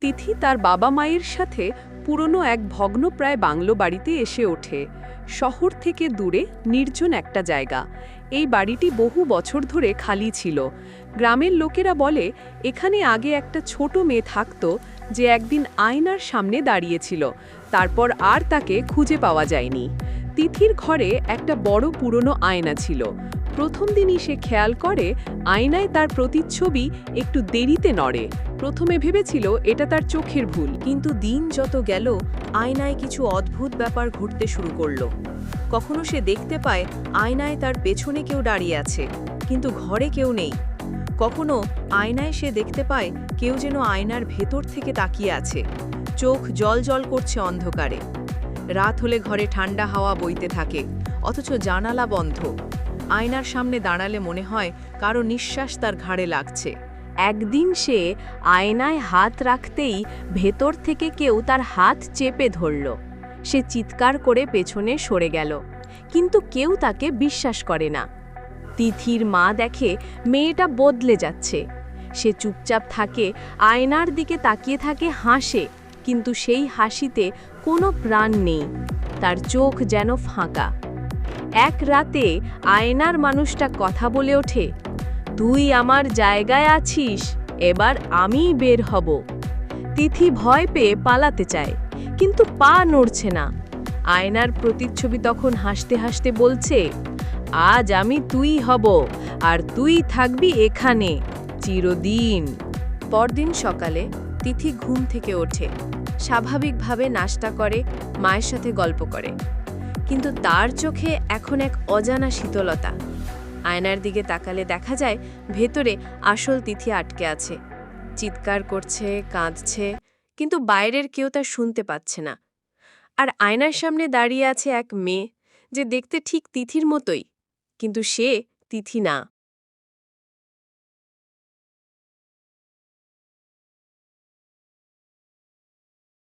তিথি তার বাবা মায়ের সাথে পুরনো এক ভগ্নপ্রায় বাংলো বাড়িতে এসে ওঠে। শহর থেকে দূরে নির্জন একটা জায়গা। এই বাড়িটি বহু বছর ধরে খালি ছিল। গ্রামের লোকেরা বলে এখানে আগে একটা ছোট মেয়ে থাকতো, যে একদিন আয়নার সামনে দাঁড়িয়েছিল, তারপর আর তাকে খুঁজে পাওয়া যায়নি। তিথির ঘরে একটা বড় পুরনো আয়না ছিল। প্রথম দিনই সে খেয়াল করে আয়নায় তার প্রতিচ্ছবি একটু দেরিতে নড়ে। প্রথমে ভেবেছিল এটা তার চোখের ভুল, কিন্তু দিন যত গেল আয়নায় কিছু অদ্ভুত ব্যাপার ঘটতে শুরু করলো। কখনো সে দেখতে পায় আয়নায় তার পেছনে কেউ দাঁড়িয়ে আছে, কিন্তু ঘরে কেউ নেই। কখনো আয়নায় সে দেখতে পায় কেউ যেন আয়নার ভেতর থেকে তাকিয়ে আছে, চোখ জল করছে অন্ধকারে। রাত হলে ঘরে ঠান্ডা হাওয়া বইতে থাকে, অথচ জানালা বন্ধ। আয়নার সামনে দাঁড়ালে মনে হয় কারো নিঃশ্বাস তার ঘাড়ে লাগছে। একদিন সে আয়নায় হাত রাখতেই ভেতর থেকে কেউ তার হাত চেপে ধরল। সে চিৎকার করে পেছনে সরে গেল, কিন্তু কেউ তাকে বিশ্বাস করে না। তিথির মা দেখে মেয়েটা বদলে যাচ্ছে। সে চুপচাপ থাকে, আয়নার দিকে তাকিয়ে থাকে, হাসে, কিন্তু সেই হাসিতে কোনো প্রাণ নেই। তার চোখ যেন ফাঁকা। এক রাতে আয়নার মানুষটা কথা বলে ওঠে, তুই আমার জায়গায় আছিস, এবার আমিই বের হব। তিথি ভয় পেয়ে পালাতে চায়, কিন্তু পা নড়ছে না। আয়নার প্রতিচ্ছবি তখন হাসতে হাসতে বলছে, আজ আমি তুই হব, আর তুই থাকবি এখানে চিরদিন। পরদিন সকালে তিথি ঘুম থেকে ওঠে, স্বাভাবিকভাবে নাস্তা করে, মায়ের সাথে গল্প করে, কিন্তু তার চোখে এখন এক অজানা শীতলতা। আয়নার দিকে তাকালে দেখা যায় ভেতরে আসল তিথি আটকে আছে, চিৎকার করছে, কাঁদছে, কিন্তু বাইরের কেউ তা শুনতে পাচ্ছে না। আর আয়নার সামনে দাঁড়িয়ে আছে এক মেয়ে, যে দেখতে ঠিক তিথির মতোই, কিন্তু সে তিথি না।